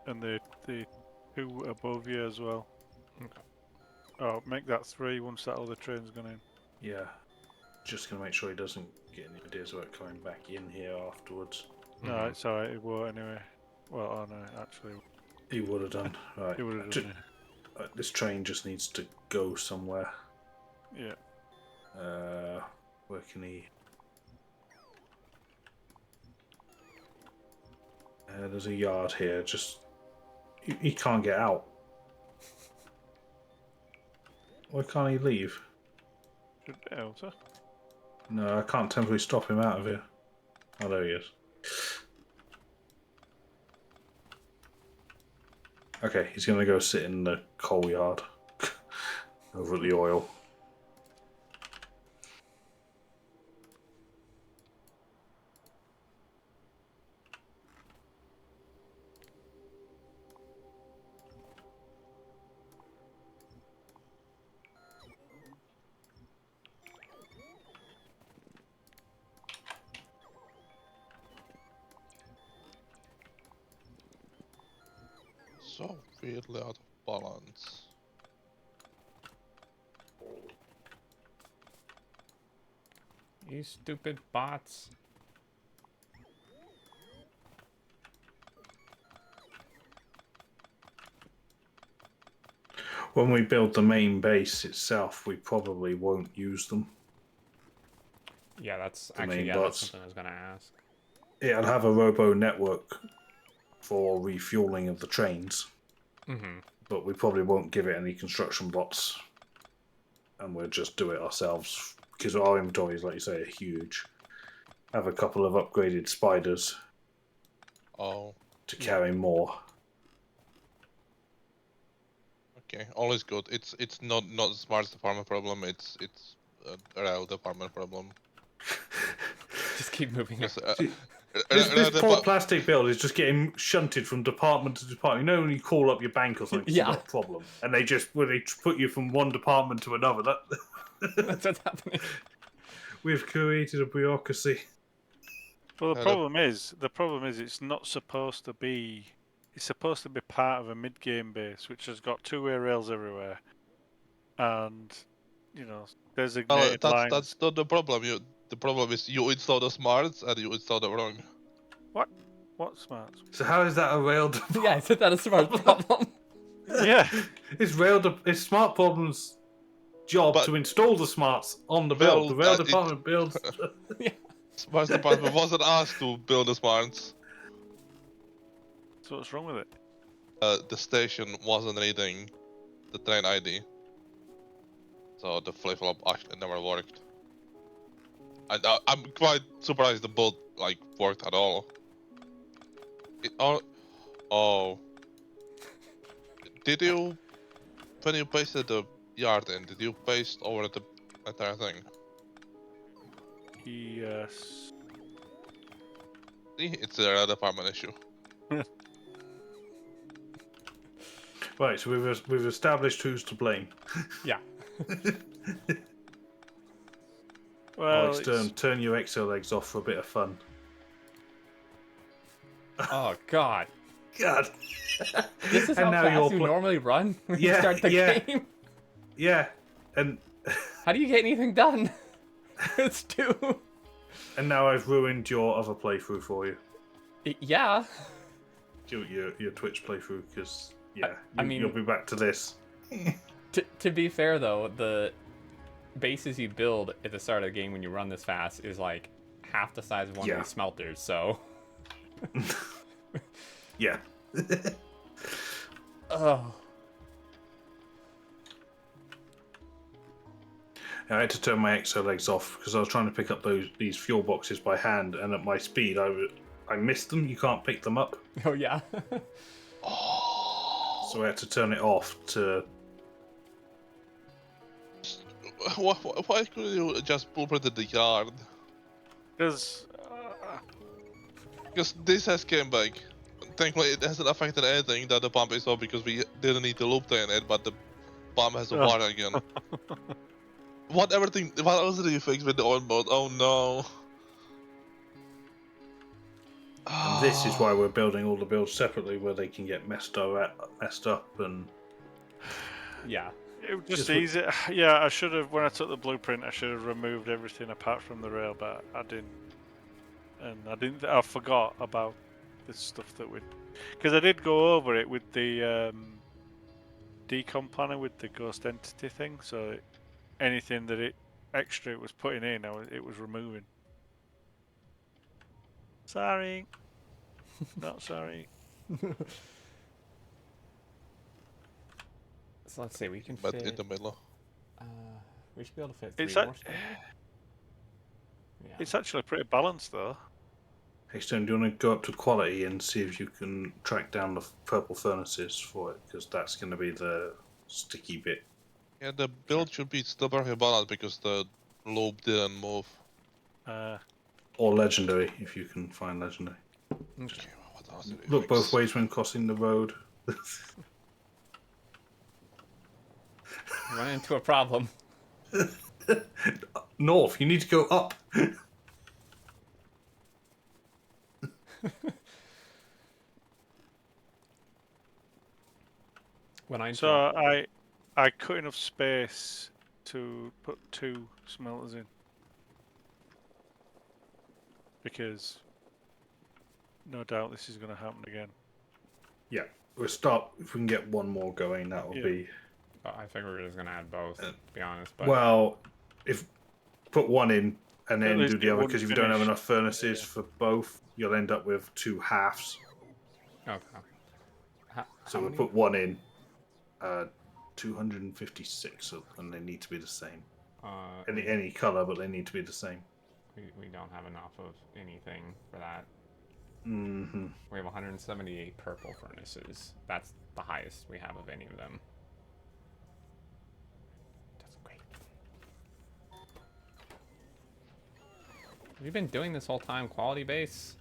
And the 2 above you as well. Okay. Oh, make that 3 once that other train's gone in. Yeah. Just gonna make sure he doesn't get any ideas about coming back in here afterwards. No, Mhm. it's alright, it won't anyway. Well, oh no, actually, He would have done. Right. it would have done This train just needs to go somewhere. it. Yeah. Where can he? There's a yard here. Just he can't get out. Why can't he leave? Should be able to. No, I can't temporarily stop him out of here. Oh, there he is. Okay, he's gonna go sit in the coal yard over at the oil. So weirdly out of balance. You stupid bots. When we build the main base itself, we probably won't use them. Yeah, that's The actually, main yeah, bots. that's something I was gonna ask. It'll have a robo network for refueling of the trains, Mm-hmm. but we probably won't give it any construction bots, and we'll just do it ourselves because our inventories, like you say, are huge. Have a couple of upgraded spiders Oh, to carry more. okay. All is good. It's not the smartest farmer problem. It's a real department problem. Just keep moving on. Because, This poor plastic build is just getting shunted from department to department. You know when you call up your bank or something, it's Yeah. not a problem, and they put you from one department to another. That's what's happening. We've created a bureaucracy. Well, the the- problem is, it's not supposed to be. It's supposed to be part of a mid-game base, which has got 2-way rails everywhere, and designated lines. that's not the problem. The problem is you install the smarts and you install them wrong. What smarts? So how is that a rail? Yeah, I said that is a smart problem. Yeah. It's Smart Problem's job But- to install the smarts on the build. Well, The rail that- department builds. Smarts department wasn't asked to build the smarts. So what's wrong with it? The station wasn't reading the train ID, so the flip-flop actually never worked. And I'm quite surprised the boat worked at all. Oh, did you, when you pasted the yard in, did you paste over the entire thing? Yes. See, it's a department issue. Right, so we've established who's to blame. Yeah. Well, Alex, turn your exo legs off for a bit of fun. Oh God. God. This is how fast you normally run when you start the game. Yeah, and how do you get anything done? It's 2. And now I've ruined your other playthrough for you. Yeah. Your Twitch playthrough, because I mean, you'll be back to this. to be fair though, the bases you build at the start of the game when you run this fast is like half the size of one of these smelters. So. Yeah. Oh. I had to turn my exo legs off because I was trying to pick up these fuel boxes by hand, and at my speed, I missed them. You can't pick them up. Oh yeah. So I had to turn it off to. Why couldn't you just blueprinted the yard? Because this has came back. Thankfully, it hasn't affected anything that the pump is off because we didn't need the loop in it, but the pump has a water again. What else did you fix with the oil mode? Oh no. And this is why we're building all the builds separately, where they can get messed up and. Yeah. It was just easy. Yeah, I should have, when I took the blueprint, I should have removed everything apart from the rail, but I didn't. And I forgot about the stuff that we, because I did go over it with the decom planner with the ghost entity thing, so anything that extra it was putting in, it was removing. Sorry. Not sorry. So let's see, we can but fit. in the middle. We should be able to fit 3 more stuff. Yeah. It's actually pretty balanced though. Hey Stone, do you want to go up to quality and see if you can track down the purple furnaces for it? Because that's going to be the sticky bit. Yeah, the build should be still very balanced because the loop didn't move. Or legendary, if you can find legendary. Okay, what else did we Look fix? both ways when crossing the road. Run into a problem. North, you need to go up. I cut enough space to put 2 smelters in, because no doubt this is going to happen again. Yeah, we'll start if we can get one more going. That will be. I think we're just gonna add both. To be honest, but well, if put one in and then do the other, because if you don't have enough furnaces for both, you'll end up with 2 halves. Okay. So we'll put one in. 256, and they need to be the same. Any color, but they need to be the same. We don't have enough of anything for that. Mm-hmm. We have 178 purple furnaces. That's the highest we have of any of them. That's great. Have you been doing this whole time, quality base?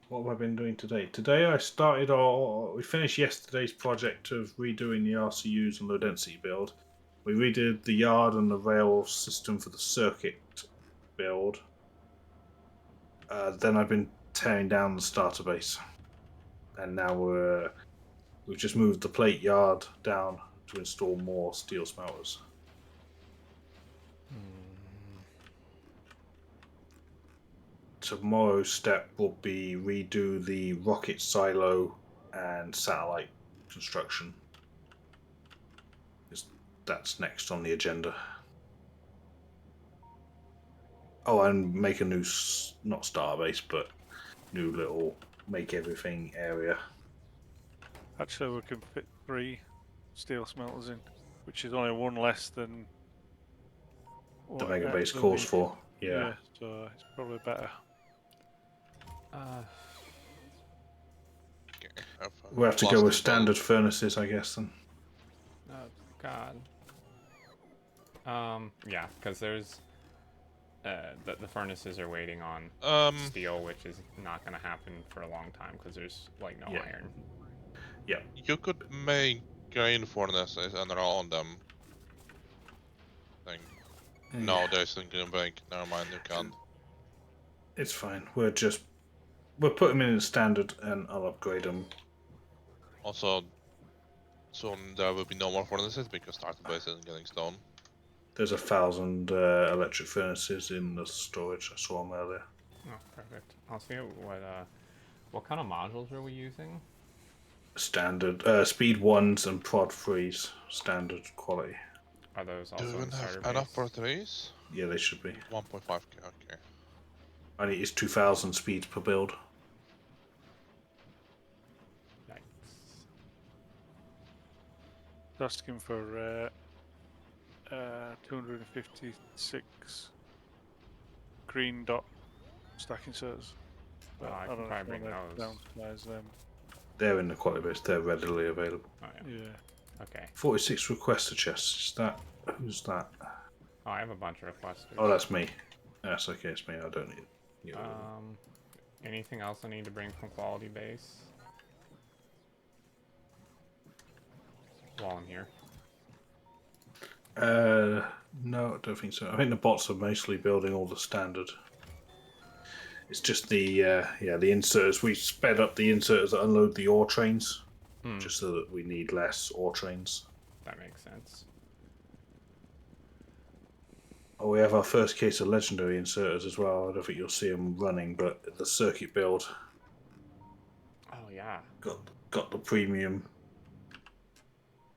What have I been doing today? Today I we finished yesterday's project of redoing the RCUs and low density build. We redid the yard and the rail system for the circuit build. Then I've been tearing down the starter base. And now we've just moved the plate yard down to install more steel smelters. Tomorrow's step will be redo the rocket silo and satellite construction. That's next on the agenda. Oh, and make a new, not starbase, but new little make everything area. Actually, we can fit 3 steel smelters in, which is only 1 less than the mega base calls for. Yeah, so it's probably better. We'll have to go with standard furnaces, I guess, then. Oh, God. Yeah, because there's... the furnaces are waiting on steel, which is not going to happen for a long time, because there's, like, no iron. Yeah. You could make grain furnaces and run them. No, there's a green bank. Never mind, you can't. It's fine. We'll put them in standard, and I'll upgrade them. Also, soon there will be no more furnaces because starter base isn't getting stone. There's 1,000 electric furnaces in the storage. I saw them earlier. Oh, perfect. I'll see what kind of modules are we using? Standard speed 1s and prod 3s. Standard quality. Are those Do also we in even have starter enough base? for 3s? Yeah, they should be. 1.5k, okay. And it is 2,000 speeds per build. Yikes. Asking for 256 green dot stacking inserters. But I don't can know probably if bring I wanna those. downsize them. They're in the quality base. They're readily available. Oh, yeah. Yeah. Okay. 46 requester chests. Is that... Who's that? Oh, I have a bunch of requesters. Oh, that's me. That's okay, it's me. I don't need it. Anything else I need to bring from quality base? While I'm here. No, I don't think so. I think the bots are mostly building all the standard. It's just the inserters. We sped up the inserters that unload the ore trains, just so that we need less ore trains. That makes sense. Oh, we have our first case of legendary inserters as well. I don't think you'll see them running, but the circuit build Oh, yeah. got the premium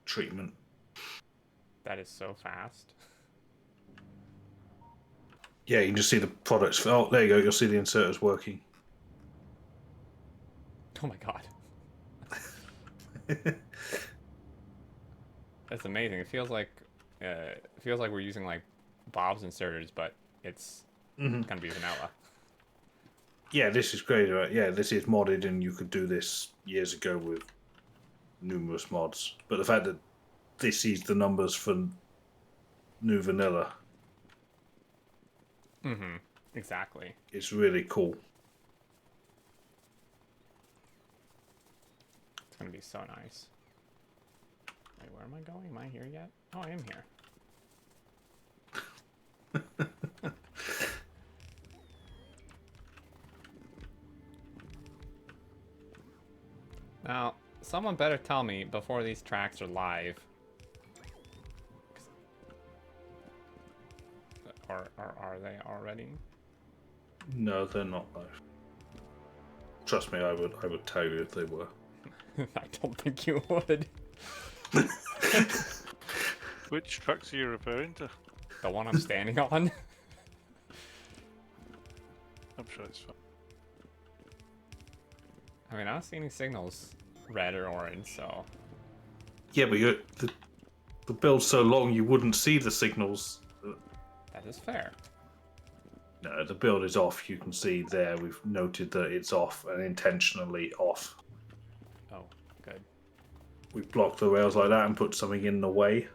treatment. That is so fast. Yeah, you can just see the products. Oh, there you go. You'll see the inserters working. Oh my god. That's amazing. It feels like we're using like Bob's inserters, but it's gonna be vanilla. Yeah, this is great. Right? Yeah, this is modded, and you could do this years ago with numerous mods. But the fact that this is the numbers for new vanilla, Exactly. it's really cool. It's gonna be so nice. Wait, where am I going? Am I here yet? Oh, I am here. Now, someone better tell me before these tracks are live. Or are they already? No, they're not live. Trust me, I would tell you if they were. I don't think you would. Which tracks are you referring to? The one I'm standing on? I'm sure it's fine. I mean, I don't see any signals, red or orange, so... Yeah, but the build's so long you wouldn't see the signals. That is fair. No, the build is off. You can see there. We've noted that it's off and intentionally off. Oh, good. We blocked the rails like that and put something in the way,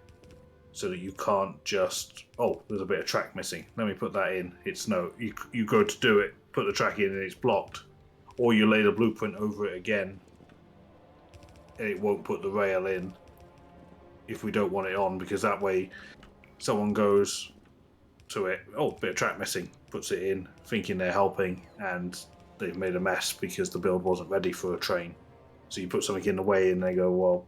so that you can't just. Oh, there's a bit of track missing. Let me put that in. It's no. You go to do it, put the track in, and it's blocked, or you lay the blueprint over it again, and it won't put the rail in. If we don't want it on, because that way, someone goes to it. Oh, bit of track missing. Puts it in, thinking they're helping, and they've made a mess because the build wasn't ready for a train. So you put something in the way, and they go, "Well,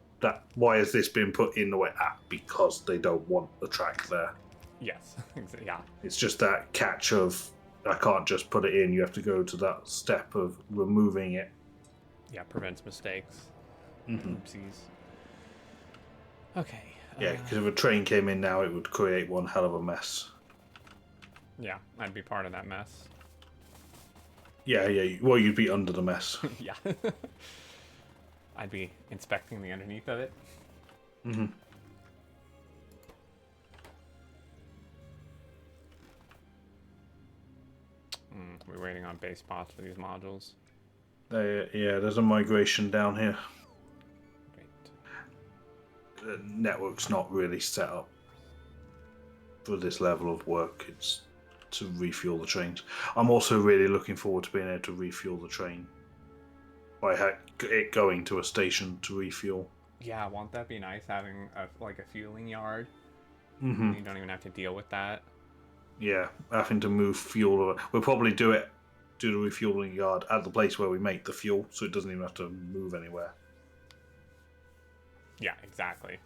why has this been put in the way?" Because they don't want the track there. Yes, yeah. It's just that catch of I can't just put it in. You have to go to that step of removing it. Yeah, prevents mistakes. Mm-hmm. Oopsies. Okay. Yeah, because if a train came in now, it would create one hell of a mess. Yeah, I'd be part of that mess. Yeah. Well, you'd be under the mess. Yeah. I'd be inspecting the underneath of it. Mm-hmm. We're waiting on base spots for these modules. There's a migration down here. Great. The network's not really set up for this level of work. It's to refuel the trains. I'm also really looking forward to being able to refuel the train by it going to a station to refuel. Yeah, won't that be nice having a fueling yard? Mm-hmm. You don't even have to deal with that. Yeah, having to move fuel. We'll probably do it do the refueling yard at the place where we make the fuel, so it doesn't even have to move anywhere. Yeah, exactly.